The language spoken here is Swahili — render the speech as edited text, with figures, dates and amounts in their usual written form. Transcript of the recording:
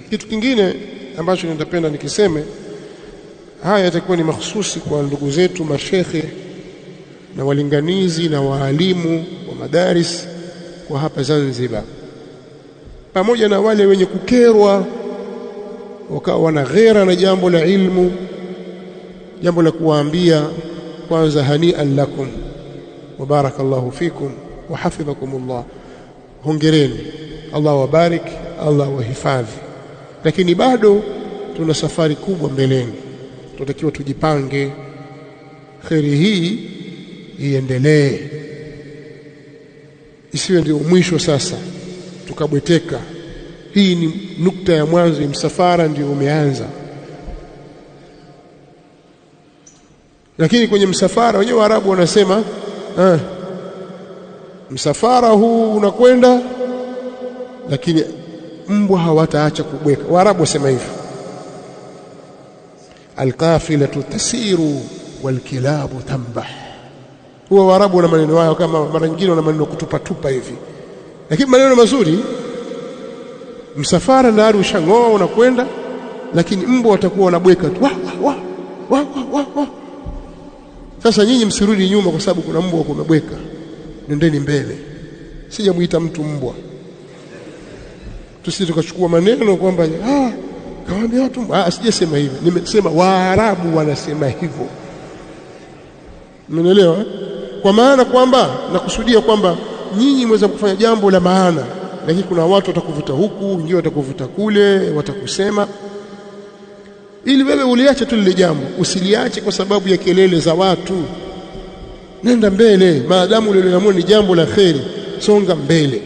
Kitu kingine ambacho nitapenda nikiseme, haya yatakuwa ni mahususi kwa ndugu zetu mashekhe na walinganizi na waalimu wa madaris kwa hapa Zanzibar, pamoja na wale wenye kukerwa wakawa wana ghera na jambo la ilmu, jambo la kuwaambia kwanza hani'an lakum wa barakallahu fikum wa hafidhakumullah, hongereni, Allah wabarik, Allah wahifadhi. Lakini bado tuna safari kubwa mbeleni, tunatakiwa tujipange, kheri hii iendelee, isiwe ndio mwisho sasa tukabweteka. Hii ni nukta ya mwanzo, msafara ndio umeanza. Lakini kwenye msafara wenyewe Waarabu wanasema msafara huu unakwenda, lakini mbwa hawataacha kubweka. Waarabu wasema hivyo, alqafilatu tasiru walkilabu tambah. Huwa Waarabu wana maneno yao, kama mara nyingine wana maneno kutupatupa hivi, lakini maneno mazuri. Msafara ndio ushang'oa unakwenda, lakini mbwa watakuwa wanabweka tu wa. Sasa nyinyi msirudi nyuma kwa sababu kuna mbwa kumebweka, nendeni mbele. Sijamuita mtu mbwa, tusije tukachukua maneno kwamba kawaambia watu, sijasema hivyo. Nimesema Waarabu wanasema hivyo, umeelewa? Kwa maana kwamba nakusudia kwamba nyinyi mweza kufanya jambo la maana, lakini kuna watu watakuvuta huku, wengine watakuvuta kule, watakusema, ili wewe uliache tu lile jambo. Usiliache kwa sababu ya kelele za watu. Nenda mbele, maadamu uliloamua ni jambo la kheri, songa mbele.